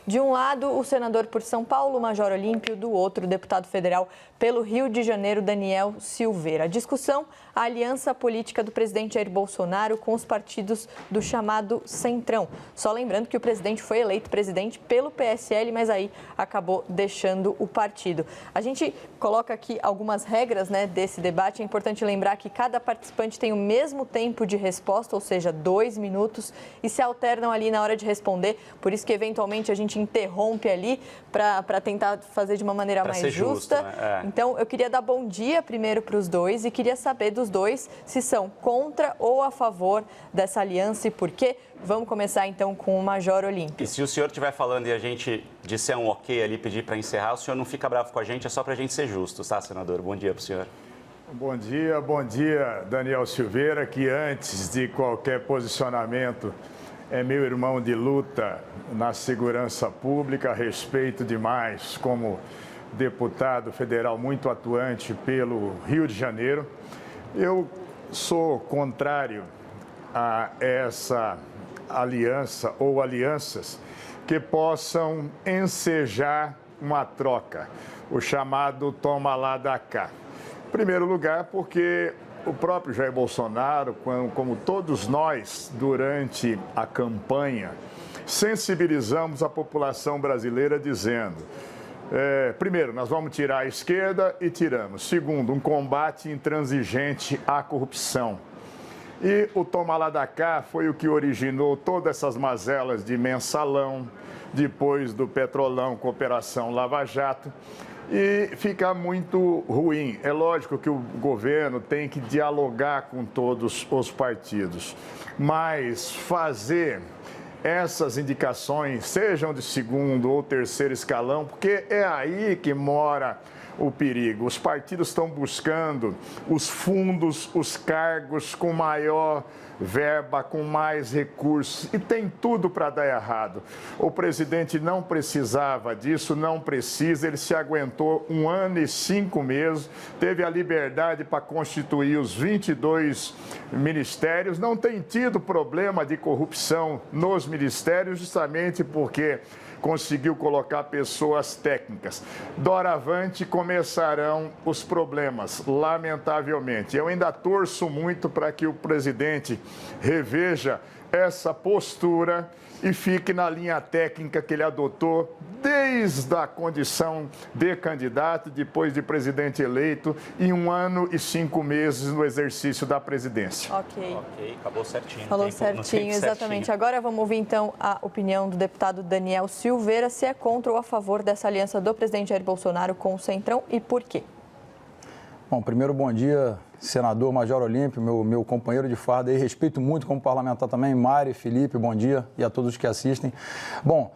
De um lado, o senador por São Paulo, Major Olímpio, do outro, o deputado federal pelo Rio de Janeiro, Daniel Silveira. A discussão, a aliança política do presidente Jair Bolsonaro com os partidos do chamado Centrão. Só lembrando que o presidente foi eleito presidente pelo PSL, mas aí acabou deixando o partido. A gente coloca aqui algumas regras, né, desse debate. É importante lembrar que cada participante tem o mesmo tempo de resposta, ou seja, 2 minutos, e se alternam ali na hora de responder. Por isso que, eventualmente, a gente interrompe ali para tentar fazer de uma maneira mais justa. Justo, né? Então, eu queria dar bom dia primeiro para os dois e queria saber dos dois se são contra ou a favor dessa aliança e por quê. Vamos começar, então, com o Major Olímpio. E se o senhor estiver falando e a gente disser um ok ali, pedir para encerrar, o senhor não fica bravo com a gente, é só para a gente ser justo, tá, senador? Bom dia para o senhor. Bom dia, Daniel Silveira, que antes de qualquer posicionamento é meu irmão de luta na segurança pública, respeito demais como deputado federal muito atuante pelo Rio de Janeiro. Eu sou contrário a essa aliança ou alianças que possam ensejar uma troca, o chamado toma lá da cá. Em primeiro lugar, porque o próprio Jair Bolsonaro, como todos nós, durante a campanha, sensibilizamos a população brasileira dizendo: primeiro, nós vamos tirar a esquerda e tiramos. Segundo, um combate intransigente à corrupção. E o toma lá da cá foi o que originou todas essas mazelas de mensalão, depois do Petrolão com Operação Lava Jato. E fica muito ruim. É lógico que o governo tem que dialogar com todos os partidos, mas fazer essas indicações, sejam de segundo ou terceiro escalão, porque é aí que mora o perigo. Os partidos estão buscando os fundos, os cargos com maior verba, com mais recursos, e tem tudo para dar errado. O presidente não precisava disso, não precisa, ele se aguentou 1 ano e 5 meses, teve a liberdade para constituir os 22 ministérios, não tem tido problema de corrupção nos ministérios, justamente porque conseguiu colocar pessoas técnicas. Doravante começarão os problemas, lamentavelmente. Eu ainda torço muito para que o presidente reveja essa postura e fique na linha técnica que ele adotou desde a condição de candidato, depois de presidente eleito, em 1 ano e 5 meses no exercício da presidência. Ok, acabou certinho. Falou certinho, exatamente. Agora vamos ouvir, então, a opinião do deputado Daniel Silveira, se é contra ou a favor dessa aliança do presidente Jair Bolsonaro com o Centrão e por quê. Bom, primeiro, bom dia, senador Major Olímpio, meu companheiro de farda, e respeito muito como parlamentar também, Mari, Felipe, bom dia, e a todos que assistem. Bom,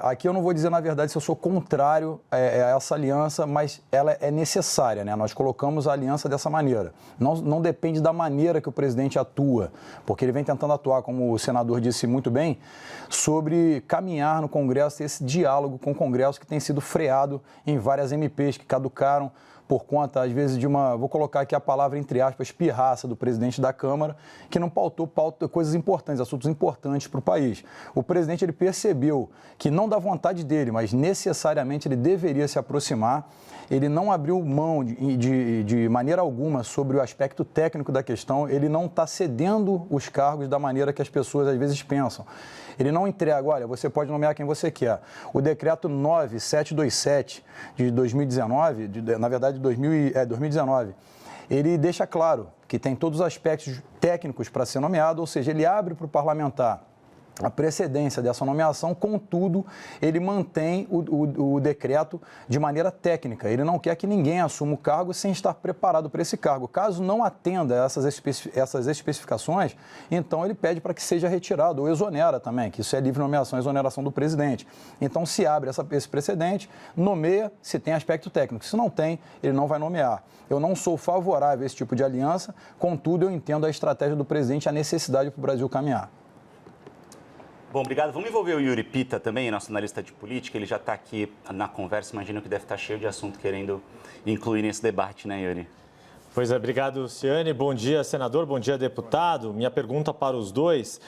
aqui eu não vou dizer, na verdade, se eu sou contrário a essa aliança, mas ela é necessária, né? Nós colocamos a aliança dessa maneira. Não depende da maneira que o presidente atua, porque ele vem tentando atuar, como o senador disse muito bem, sobre caminhar no Congresso, esse diálogo com o Congresso que tem sido freado em várias MPs que caducaram por conta, às vezes, de vou colocar aqui a palavra entre aspas, pirraça do presidente da Câmara, que não pautou coisas importantes, assuntos importantes para o país. O presidente, ele percebeu que não dá vontade dele, mas necessariamente ele deveria se aproximar. Ele não abriu mão de maneira alguma sobre o aspecto técnico da questão, ele não está cedendo os cargos da maneira que as pessoas às vezes pensam. Ele não entrega, olha, você pode nomear quem você quer. O decreto 9727 de 2019, na verdade 2019, ele deixa claro que tem todos os aspectos técnicos para ser nomeado, ou seja, ele abre para o parlamentar a precedência dessa nomeação, contudo, ele mantém o decreto de maneira técnica. Ele não quer que ninguém assuma o cargo sem estar preparado para esse cargo. Caso não atenda essas especificações, então ele pede para que seja retirado ou exonera também, que isso é livre nomeação e exoneração do presidente. Então se abre esse precedente, nomeia se tem aspecto técnico. Se não tem, ele não vai nomear. Eu não sou favorável a esse tipo de aliança, contudo, eu entendo a estratégia do presidente, a necessidade para o Brasil caminhar. Bom, obrigado. Vamos envolver o Yuri Pita também, nosso analista de política. Ele já está aqui na conversa, imagino que deve estar cheio de assunto querendo incluir nesse debate, né, Yuri? Pois é, obrigado, Luciane. Bom dia, senador. Bom dia, deputado. Minha pergunta para os dois,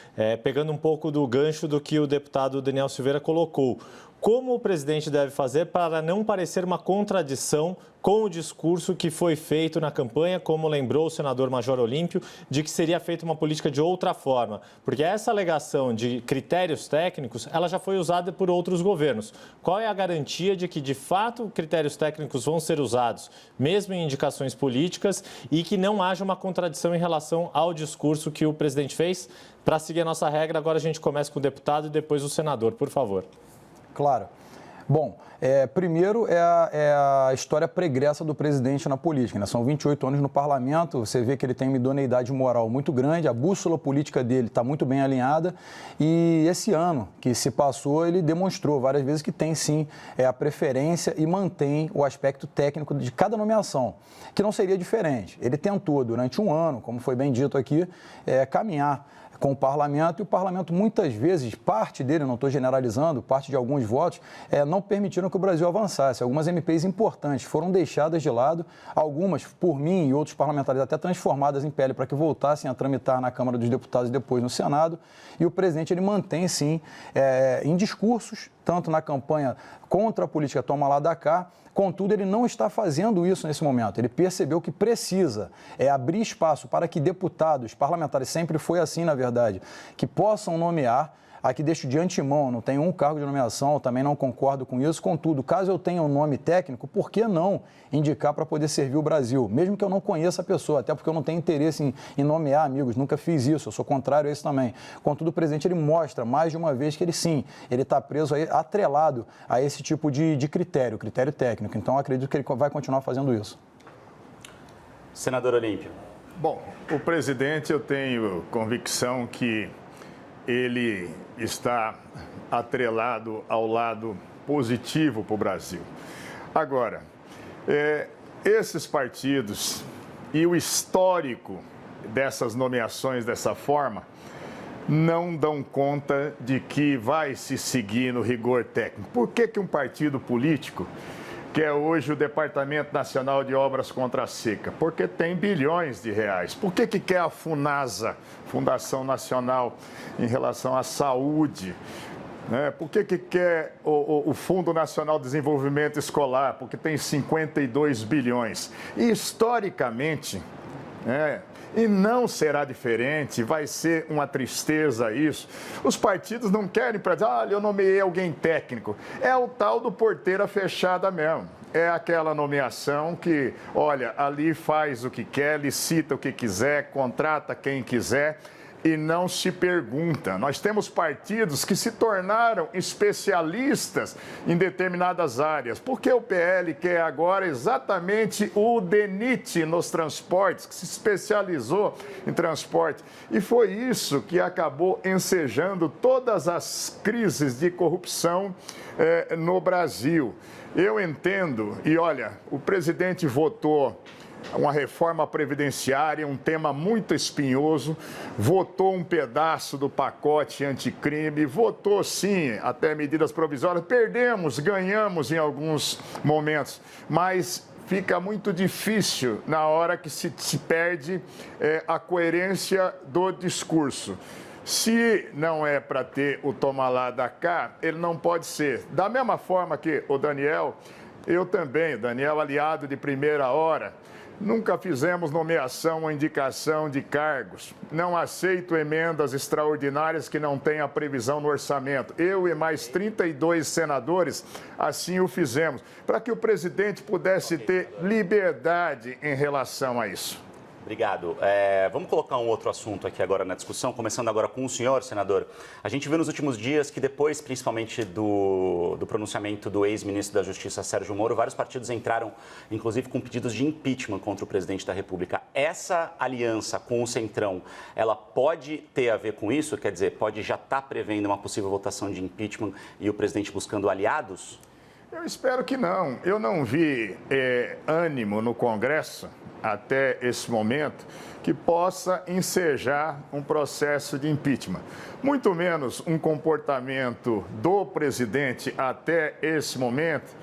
pegando um pouco do gancho do que o deputado Daniel Silveira colocou. como o presidente deve fazer para não parecer uma contradição com o discurso que foi feito na campanha, como lembrou o senador Major Olímpio, de que seria feita uma política de outra forma. Porque essa alegação de critérios técnicos, ela já foi usada por outros governos. Qual é a garantia de que, de fato, critérios técnicos vão ser usados, mesmo em indicações políticas, e que não haja uma contradição em relação ao discurso que o presidente fez? Para seguir a nossa regra, agora a gente começa com o deputado e depois o senador, por favor. Claro. Bom, primeiro é a história pregressa do presidente na política, né? São 28 anos no parlamento, você vê que ele tem uma idoneidade moral muito grande, a bússola política dele está muito bem alinhada e esse ano que se passou, ele demonstrou várias vezes que tem sim a preferência e mantém o aspecto técnico de cada nomeação, que não seria diferente. Ele tentou durante um ano, como foi bem dito aqui, caminhar com o parlamento, e o parlamento muitas vezes, parte dele, não estou generalizando, parte de alguns votos, não permitiram que o Brasil avançasse. Algumas MPs importantes foram deixadas de lado, algumas por mim e outros parlamentares até transformadas em PL para que voltassem a tramitar na Câmara dos Deputados e depois no Senado, e o presidente ele mantém sim, em discursos, tanto na campanha contra a política toma lá da cá, contudo, ele não está fazendo isso nesse momento. Ele percebeu que precisa abrir espaço para que deputados, parlamentares, sempre foi assim, na verdade, que possam nomear. Aqui deixo de antemão, não tenho um cargo de nomeação, eu também não concordo com isso. Contudo, caso eu tenha um nome técnico, por que não indicar para poder servir o Brasil? Mesmo que eu não conheça a pessoa, até porque eu não tenho interesse em nomear amigos, nunca fiz isso, eu sou contrário a isso também. Contudo, o presidente ele mostra mais de uma vez que ele sim, ele está preso, atrelado a esse tipo de critério técnico. Então, eu acredito que ele vai continuar fazendo isso. Senador Olímpio. Bom, o presidente, eu tenho convicção que ele está atrelado ao lado positivo para o Brasil. Agora, esses partidos e o histórico dessas nomeações dessa forma não dão conta de que vai se seguir no rigor técnico. Por que um partido político que é hoje o Departamento Nacional de Obras contra a Seca? Porque tem bilhões de reais. Por que quer a FUNASA, Fundação Nacional em relação à Saúde? Por que quer o Fundo Nacional de Desenvolvimento Escolar? Porque tem 52 bilhões. E, historicamente, e não será diferente, vai ser uma tristeza isso. Os partidos não querem para dizer, eu nomeei alguém técnico. É o tal do porteira fechada mesmo. É aquela nomeação que, olha, ali faz o que quer, licita o que quiser, contrata quem quiser e não se pergunta. Nós temos partidos que se tornaram especialistas em determinadas áreas, porque o PL quer agora exatamente o DENIT nos transportes, que se especializou em transporte. E foi isso que acabou ensejando todas as crises de corrupção no Brasil. Eu entendo, e olha, o presidente votou uma reforma previdenciária, um tema muito espinhoso, votou um pedaço do pacote anticrime, votou sim até medidas provisórias, perdemos, ganhamos em alguns momentos, mas fica muito difícil na hora que se perde a coerência do discurso. Se não é para ter o toma lá da cá, ele não pode ser. Da mesma forma que o Daniel, eu também, Daniel aliado de primeira hora, nunca fizemos nomeação ou indicação de cargos. Não aceito emendas extraordinárias que não tenham previsão no orçamento. Eu e mais 32 senadores assim o fizemos, para que o presidente pudesse ter liberdade em relação a isso. Obrigado. Vamos colocar um outro assunto aqui agora na discussão, começando agora com o senhor, senador. A gente viu nos últimos dias que depois, principalmente do pronunciamento do ex-ministro da Justiça, Sérgio Moro, vários partidos entraram, inclusive, com pedidos de impeachment contra o presidente da República. Essa aliança com o Centrão, ela pode ter a ver com isso? Quer dizer, pode já estar prevendo uma possível votação de impeachment e o presidente buscando aliados? Eu espero que não. Eu não vi ânimo no Congresso, até esse momento, que possa ensejar um processo de impeachment. Muito menos um comportamento do presidente até esse momento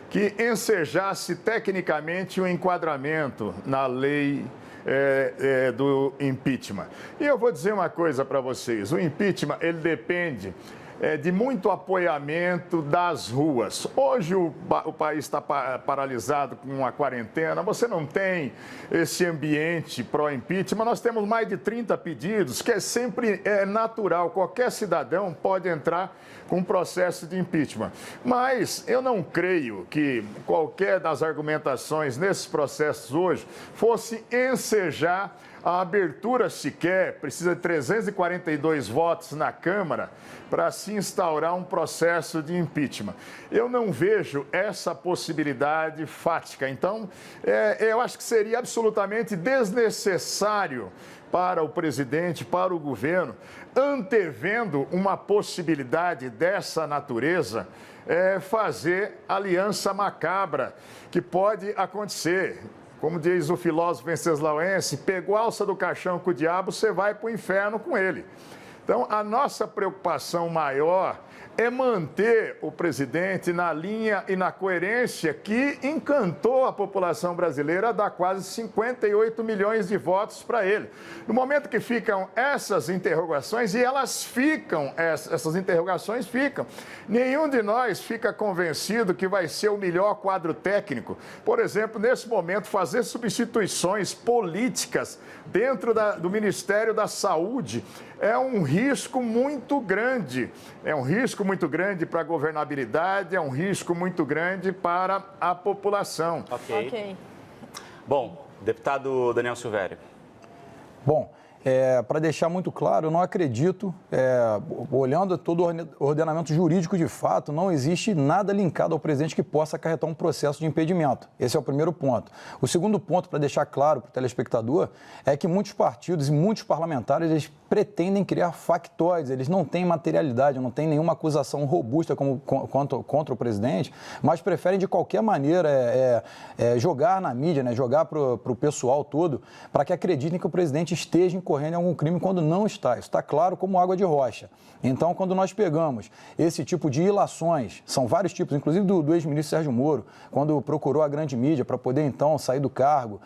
que ensejasse tecnicamente o enquadramento na lei do impeachment. E eu vou dizer uma coisa para vocês, o impeachment ele depende de muito apoiamento das ruas. Hoje o país está paralisado com a quarentena, você não tem esse ambiente pró-impeachment. Nós temos mais de 30 pedidos, que é sempre natural, qualquer cidadão pode entrar com um processo de impeachment. Mas eu não creio que qualquer das argumentações nesses processos hoje fosse ensejar a abertura sequer, precisa de 342 votos na Câmara para se instaurar um processo de impeachment. Eu não vejo essa possibilidade fática. Então, eu acho que seria absolutamente desnecessário para o presidente, para o governo, antevendo uma possibilidade dessa natureza, fazer aliança macabra, que pode acontecer. Como diz o filósofo Venceslau-Ense, pegou a alça do caixão com o diabo, você vai para o inferno com ele. Então, a nossa preocupação maior é manter o presidente na linha e na coerência que encantou a população brasileira a dar quase 58 milhões de votos para ele. No momento que ficam essas interrogações, e elas ficam, essas interrogações ficam, nenhum de nós fica convencido que vai ser o melhor quadro técnico. Por exemplo, nesse momento, fazer substituições políticas dentro do Ministério da Saúde é um risco muito grande. É um risco muito grande para a governabilidade, é um risco muito grande para a população. Ok. Bom, deputado Daniel Silvério. Bom, para deixar muito claro, eu não acredito, olhando todo o ordenamento jurídico de fato, não existe nada linkado ao presidente que possa acarretar um processo de impedimento. Esse é o primeiro ponto. O segundo ponto, para deixar claro para o telespectador, é que muitos partidos e muitos parlamentares, eles pretendem criar factóides, eles não têm materialidade, não têm nenhuma acusação robusta contra o presidente, mas preferem de qualquer maneira jogar na mídia, jogar para o pessoal todo, para que acreditem que o presidente esteja incorrendo em algum crime quando não está. Isso está claro como água de rocha. Então, quando nós pegamos esse tipo de ilações, são vários tipos, inclusive do ex-ministro Sérgio Moro, quando procurou a grande mídia para poder, então, sair do cargo,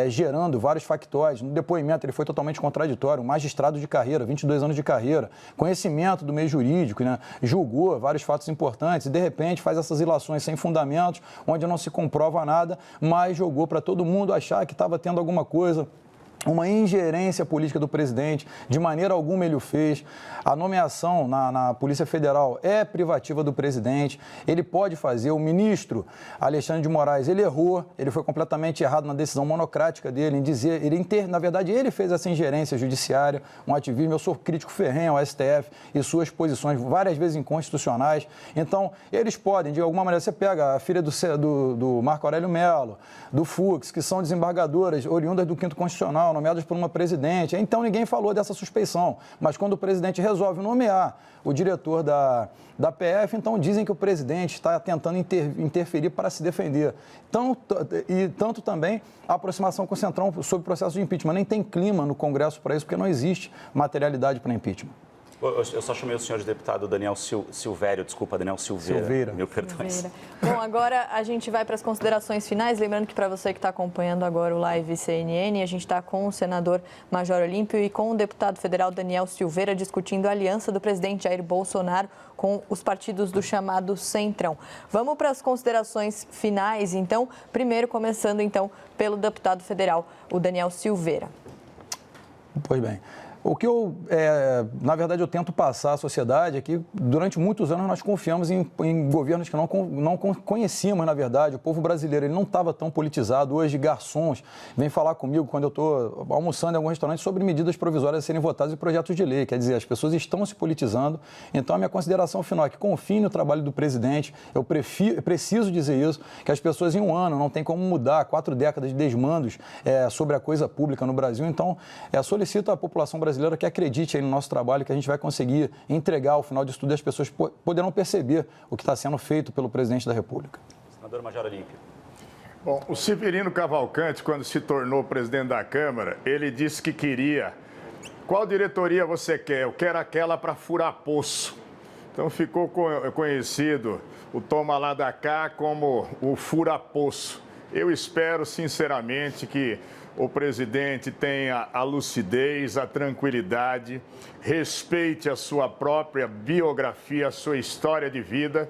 gerando vários factóides. No depoimento, ele foi totalmente contraditório. Um magistrado de carreira, 22 anos de carreira, conhecimento do meio jurídico, julgou vários fatos importantes e, de repente, faz essas ilações sem fundamentos, onde não se comprova nada, mas jogou para todo mundo achar que estava tendo alguma coisa, uma ingerência política do presidente, de maneira alguma ele o fez. A nomeação na Polícia Federal é privativa do presidente, ele pode fazer. O ministro Alexandre de Moraes, ele errou, ele foi completamente errado na decisão monocrática dele, em dizer, na verdade, ele fez essa ingerência judiciária, um ativismo. Eu sou crítico ferrenho ao STF e suas posições várias vezes inconstitucionais. Então, eles podem, de alguma maneira, você pega a filha do Marco Aurélio Mello, do Fux, que são desembargadoras oriundas do 5º Constitucional, nomeadas por uma presidente. Então, ninguém falou dessa suspeição. Mas quando o presidente resolve nomear o diretor da PF, então dizem que o presidente está tentando interferir para se defender. Tanto também a aproximação com o Centrão sobre o processo de impeachment. Nem tem clima no Congresso para isso, porque não existe materialidade para impeachment. Eu só chamei o senhor de deputado Daniel Silvério, desculpa, Daniel Silveira. Mil perdões. Bom, agora a gente vai para as considerações finais. Lembrando que para você que está acompanhando agora o Live CNN, a gente está com o senador Major Olímpio e com o deputado federal Daniel Silveira discutindo a aliança do presidente Jair Bolsonaro com os partidos do chamado Centrão. Vamos para as considerações finais, então. Primeiro, começando, então, pelo deputado federal, o Daniel Silveira. Pois bem. O que na verdade, eu tento passar à sociedade é que, durante muitos anos, nós confiamos em governos que não conhecíamos, na verdade. O povo brasileiro ele não estava tão politizado. Hoje, garçons vêm falar comigo, quando eu estou almoçando em algum restaurante, sobre medidas provisórias a serem votadas e projetos de lei. Quer dizer, as pessoas estão se politizando. Então, a minha consideração final é que confiem no trabalho do presidente. Eu preciso dizer isso, que as pessoas, em um ano, não tem como mudar 4 décadas de desmandos sobre a coisa pública no Brasil. Então, solicito à população brasileira que acredite aí no nosso trabalho, que a gente vai conseguir entregar ao final disso tudo e as pessoas poderão perceber o que está sendo feito pelo presidente da República. Senador Major Olímpio. Bom, o Severino Cavalcante, quando se tornou presidente da Câmara, ele disse que queria. Qual diretoria você quer? Eu quero aquela para furar poço. Então ficou conhecido o toma lá da cá como o fura-poço. Eu espero, sinceramente, que o presidente tenha a lucidez, a tranquilidade, respeite a sua própria biografia, a sua história de vida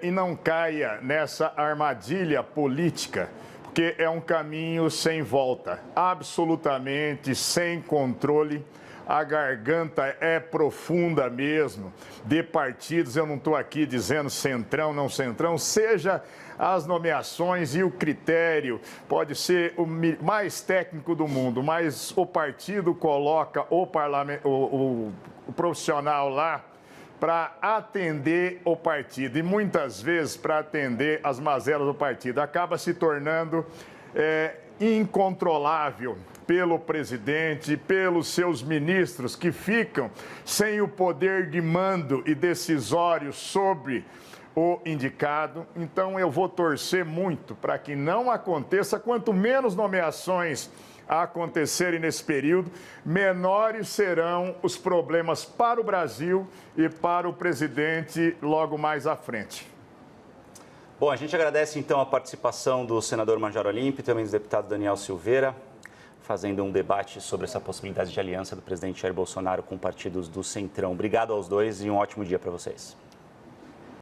e não caia nessa armadilha política, porque é um caminho sem volta, absolutamente sem controle. A garganta é profunda mesmo, de partidos, eu não estou aqui dizendo centrão, não centrão, seja as nomeações e o critério, pode ser o mais técnico do mundo, mas o partido coloca o profissional lá para atender o partido e muitas vezes para atender as mazelas do partido. Acaba se tornando incontrolável pelo presidente, pelos seus ministros que ficam sem o poder de mando e decisório sobre o indicado. Então eu vou torcer muito para que não aconteça, quanto menos nomeações acontecerem nesse período, menores serão os problemas para o Brasil e para o presidente logo mais à frente. Bom, a gente agradece então a participação do senador Major Olímpio e também do deputado Daniel Silveira, fazendo um debate sobre essa possibilidade de aliança do presidente Jair Bolsonaro com partidos do Centrão. Obrigado aos dois e um ótimo dia para vocês.